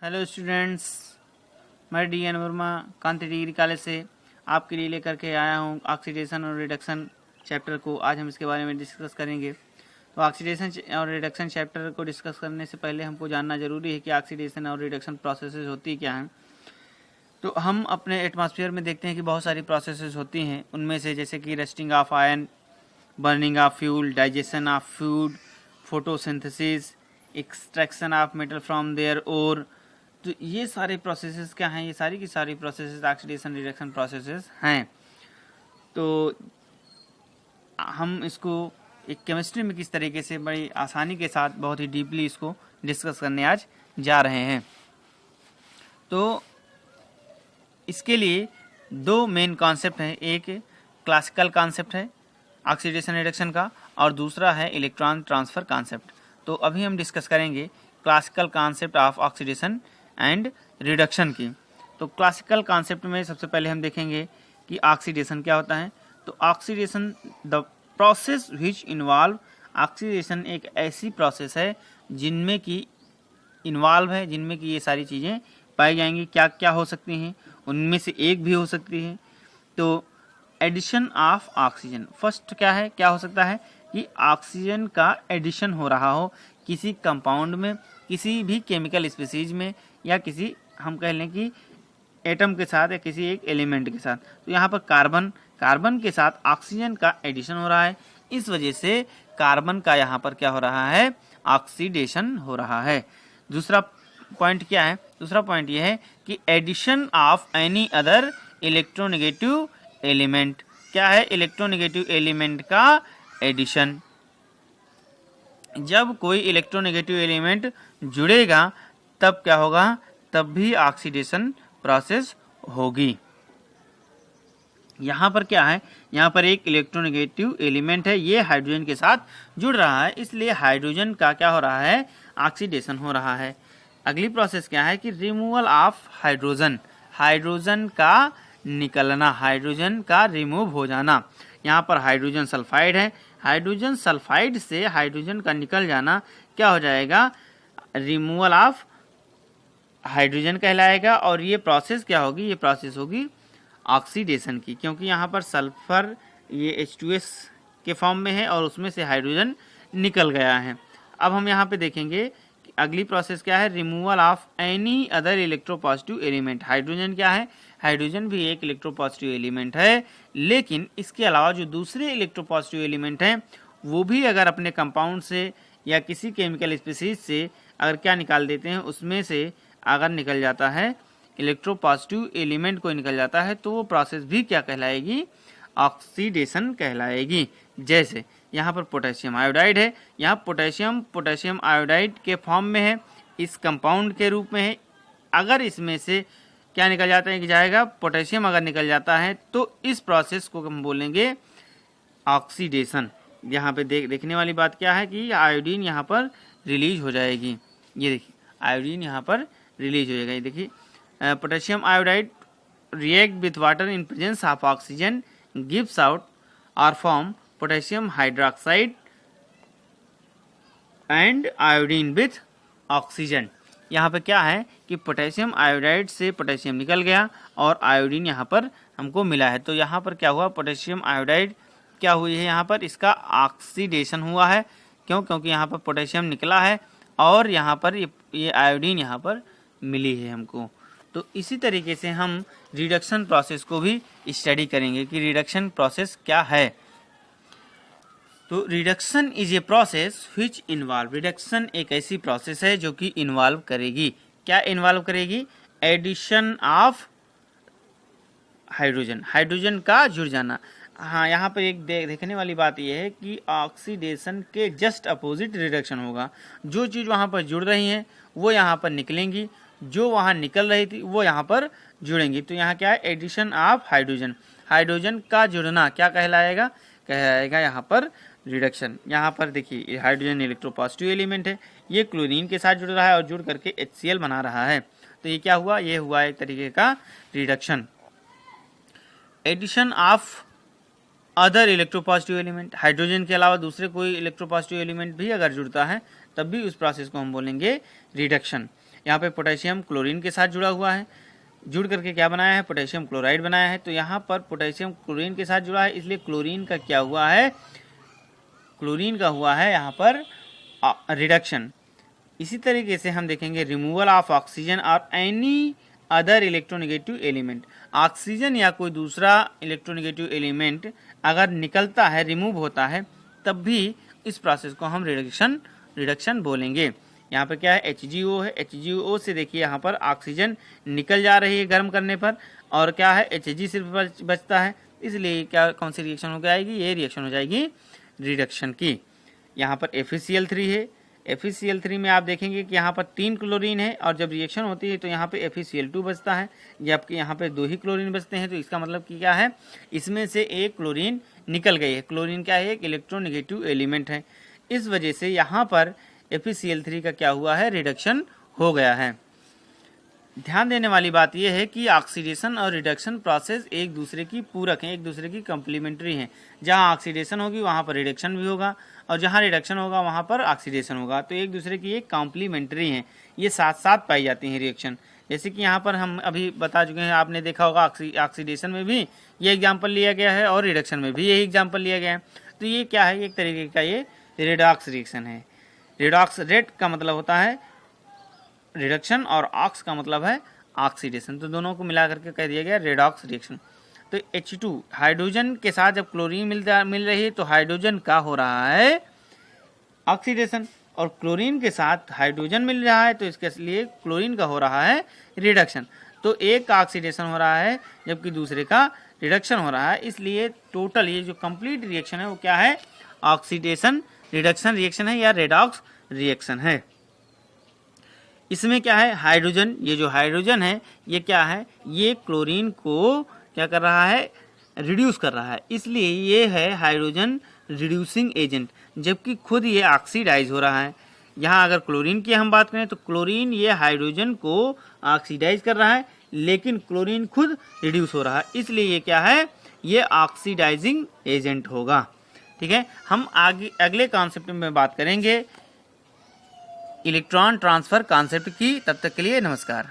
Hello students, मैं DN. Verma कांति degree college से आपके लिए लेकर के आया हूँ ऑक्सीडेशन और रिडक्शन चैप्टर को। आज हम इसके बारे में डिस्कस करेंगे। तो ऑक्सीडेशन और रिडक्शन चैप्टर को डिस्कस करने से पहले हमको जानना जरूरी है कि ऑक्सीडेशन और रिडक्शन प्रोसेसेस होती क्या हैं। तो हम अपने एटमॉस्फेयर में देखते हैं कि बहुत सारी प्रोसेसेस होती हैं। उनमें से जैसे कि rusting of iron, burning of fuel, digestion of food, photosynthesis, extraction of metal from their ore. तो ये सारे प्रोसेसेस क्या हैं? ये सारी की सारी प्रोसेसेस ऑक्सीडेशन रिडक्शन प्रोसेसेस हैं। तो हम इसको एक केमिस्ट्री में किस तरीके से बड़ी आसानी के साथ बहुत ही डीपली इसको डिस्कस करने आज जा रहे हैं। तो इसके लिए दो मेन कॉन्सेप्ट हैं। एक क्लासिकल कॉन्सेप्ट है ऑक्सीडेशन रिडक्शन का और दूसरा है इलेक्ट्रॉन ट्रांसफ़र कॉन्सेप्ट। तो अभी हम डिस्कस करेंगे classical concept of oxidation and reduction की। तो क्लासिकल कॉन्सेप्ट में सबसे पहले हम देखेंगे कि ऑक्सीडेशन क्या होता है। तो oxidation the process which involve, oxidation एक ऐसी प्रोसेस है जिनमें की इन्वॉल्व है, जिनमें कि ये सारी चीज़ें पाई जाएंगी। क्या क्या हो सकती हैं? उनमें से एक भी हो सकती है। तो एडिशन ऑफ ऑक्सीजन फर्स्ट क्या है, क्या हो सकता है कि ऑक्सीजन का एडिशन हो रहा हो किसी कंपाउंड में, किसी भी केमिकल स्पीसीज में, या किसी हम कह लें कि एटम के साथ या किसी एक एलिमेंट के साथ। तो यहाँ पर कार्बन के साथ ऑक्सीजन का एडिशन हो रहा है। इस वजह से कार्बन का यहाँ पर क्या हो रहा है, ऑक्सीडेशन हो रहा है। दूसरा पॉइंट क्या है? दूसरा पॉइंट यह है कि addition of any other electronegative element. क्या है? इलेक्ट्रोनेगेटिव एलिमेंट का एडिशन। जब कोई इलेक्ट्रोनेगेटिव एलिमेंट जुड़ेगा तब क्या होगा? तब भी ऑक्सीडेशन प्रोसेस होगी। यहाँ पर क्या है? यहाँ पर एक इलेक्ट्रोनेगेटिव एलिमेंट है, ये हाइड्रोजन के साथ जुड़ रहा है, इसलिए हाइड्रोजन का क्या हो रहा है, ऑक्सीडेशन हो रहा है। अगली प्रोसेस क्या है कि रिमूवल ऑफ हाइड्रोजन, हाइड्रोजन का निकलना, हाइड्रोजन का रिमूव हो जाना। यहाँ पर हाइड्रोजन सल्फाइड है, हाइड्रोजन सल्फाइड से हाइड्रोजन का निकल जाना क्या हो जाएगा, रिमूवल ऑफ हाइड्रोजन कहलाएगा। और ये प्रोसेस क्या होगी? ये प्रोसेस होगी ऑक्सीडेशन की, क्योंकि यहाँ पर सल्फर ये H2S के फॉर्म में है और उसमें से हाइड्रोजन निकल गया है। अब हम यहाँ पे देखेंगे कि अगली प्रोसेस क्या है, removal of any other electropositive element. Hydrogen क्या है? हाइड्रोजन भी एक इलेक्ट्रोपॉजिटिव एलिमेंट है, लेकिन इसके अलावा जो दूसरे इलेक्ट्रोपॉजिटिव एलिमेंट हैं वो भी अगर अपने कंपाउंड से या किसी केमिकल स्पीसीज से अगर क्या निकाल देते हैं, उसमें से अगर निकल जाता है इलेक्ट्रोपॉजिटिव एलिमेंट को निकल जाता है, तो वो प्रोसेस भी क्या कहलाएगी, ऑक्सीडेशन कहलाएगी। जैसे यहाँ पर पोटेशियम आयोडाइड है, यहाँ पोटेशियम आयोडाइड के फॉर्म में है, इस कंपाउंड के रूप में है। अगर इसमें से क्या निकल जाता है कि जाएगा, पोटेशियम अगर निकल जाता है तो इस प्रोसेस को हम बोलेंगे ऑक्सीडेशन। यहाँ पे देखने वाली बात क्या है कि आयोडीन यहाँ पर रिलीज हो जाएगी। ये देखिए आयोडीन यहाँ पर रिलीज हो जाएगा। ये देखिए potassium iodide react with water in presence of oxygen, gives out और form potassium hydroxide and iodine with oxygen. यहाँ पे क्या है कि पोटेशियम आयोडाइड से पोटेशियम निकल गया और आयोडीन यहाँ पर हमको मिला है। तो यहाँ पर क्या हुआ, पोटेशियम आयोडाइड क्या हुई है, यहाँ पर इसका ऑक्सीडेशन हुआ है। क्यों? क्योंकि यहाँ पर पोटेशियम निकला है और यहाँ पर ये आयोडीन यहाँ पर मिली है हमको। तो इसी तरीके से हम रिडक्शन प्रोसेस को भी स्टडी करेंगे कि रिडक्शन प्रोसेस क्या है। तो reduction is a process which involve, reduction एक ऐसी प्रोसेस है जो कि इन्वॉल्व करेगी, क्या इन्वॉल्व करेगी, एडिशन ऑफ हाइड्रोजन, हाइड्रोजन का जुड़ जाना। हाँ, यहाँ पर एक देखने वाली बात यह है कि ऑक्सीडेशन के जस्ट अपोजिट रिडक्शन होगा। जो चीज़ वहाँ पर जुड़ रही हैं वो यहाँ पर निकलेंगी, जो वहाँ निकल रही थी वो यहाँ पर जुड़ेंगी। तो यहाँ क्या है, एडिशन ऑफ हाइड्रोजन, हाइड्रोजन का जुड़ना क्या कहलाएगा, कहलाएगा यहाँ पर रिडक्शन। यहाँ पर देखिए हाइड्रोजन इलेक्ट्रोपॉजिटिव एलिमेंट है, ये क्लोरीन के साथ जुड़ रहा है और जुड़ करके HCl बना रहा है। तो ये क्या हुआ, ये हुआ एक तरीके का reduction. Addition of other electropositive element, hydrogen के अलावा दूसरे कोई इलेक्ट्रोपॉजिटिव एलिमेंट भी अगर जुड़ता है तब भी उस प्रोसेस को हम बोलेंगे रिडक्शन। यहाँ पे पोटेशियम क्लोरीन के साथ जुड़ा हुआ है, जुड़ करके क्या बनाया है, पोटेशियम क्लोराइड बनाया है। तो यहाँ पर पोटेशियम क्लोरीन के साथ जुड़ा है, इसलिए क्लोरीन का क्या हुआ है, क्लोरीन का हुआ है यहाँ पर रिडक्शन। इसी तरीके से हम देखेंगे रिमूवल ऑफ ऑक्सीजन और any other electronegative element. Oxygen या कोई दूसरा इलेक्ट्रोनेगेटिव एलिमेंट अगर निकलता है, रिमूव होता है, तब भी इस प्रोसेस को हम रिडक्शन बोलेंगे। यहाँ पे क्या है, HgO है। HgO से देखिए यहाँ पर ऑक्सीजन निकल जा रही है गर्म करने पर, और क्या है, Hg सिर्फ बचता है, इसलिए क्या कौन सी रिएक्शन हो जाएगी, ये रिएक्शन हो जाएगी रिडक्शन की। यहाँ पर FeCl3 है। FeCl3 में आप देखेंगे कि यहाँ पर 3 क्लोरीन है, और जब रिएक्शन होती है तो यहाँ पे FeCl2 बचता है, जबकि यहाँ पे 2 ही क्लोरीन बचते हैं। तो इसका मतलब कि क्या है, इसमें से एक क्लोरीन निकल गई है। क्लोरीन क्या है, एक इलेक्ट्रोनेगेटिव एलिमेंट है, इस वजह से यहाँ पर FeCl3 का क्या हुआ है, रिडक्शन हो गया है। ध्यान देने वाली बात यह है कि ऑक्सीडेशन और रिडक्शन प्रोसेस एक दूसरे की पूरक हैं, एक दूसरे की कम्प्लीमेंट्री हैं। जहाँ ऑक्सीडेशन होगी वहाँ पर रिडक्शन भी होगा, और जहाँ रिडक्शन होगा वहाँ पर ऑक्सीडेशन होगा। तो एक दूसरे की एक कॉम्प्लीमेंट्री हैं, ये साथ साथ पाई जाती हैं रिएक्शन। जैसे कि यहाँ पर हम अभी बता चुके हैं, आपने देखा होगा ऑक्सीडेशन में भी ये एग्जाम्पल लिया गया है और रिडक्शन में भी यही एग्जाम्पल लिया गया है। तो ये क्या है, एक तरीके का ये रेडॉक्स रिएक्शन है। रेडॉक्स, रेड का मतलब होता है रिडक्शन और ऑक्स का मतलब है ऑक्सीडेशन, तो दोनों को मिला करके कह दिया गया रेडॉक्स रिएक्शन। तो H2 हाइड्रोजन के साथ जब क्लोरीन मिल रही है तो हाइड्रोजन का हो रहा है ऑक्सीडेशन, और क्लोरीन के साथ हाइड्रोजन मिल रहा है तो इसके लिए क्लोरीन का हो रहा है रिडक्शन। तो एक का ऑक्सीडेशन हो रहा है जबकि दूसरे का रिडक्शन हो रहा है, इसलिए टोटल ये जो कंप्लीट रिएक्शन है वो क्या है, ऑक्सीडेशन रिडक्शन रिएक्शन है या रेडॉक्स रिएक्शन है। इसमें क्या है, हाइड्रोजन, ये जो हाइड्रोजन है ये क्या है, ये क्लोरीन को क्या कर रहा है, रिड्यूस कर रहा है, इसलिए ये है हाइड्रोजन रिड्यूसिंग एजेंट, जबकि खुद ये ऑक्सीडाइज हो रहा है। यहाँ अगर क्लोरीन की हम बात करें तो क्लोरीन ये हाइड्रोजन को ऑक्सीडाइज कर रहा है, लेकिन क्लोरीन खुद रिड्यूस हो रहा है, इसलिए ये क्या है, ये ऑक्सीडाइजिंग एजेंट होगा। ठीक है, हम आगे अगले कॉन्सेप्ट में बात करेंगे इलेक्ट्रॉन ट्रांसफर कॉन्सेप्ट की। तब तक के लिए नमस्कार।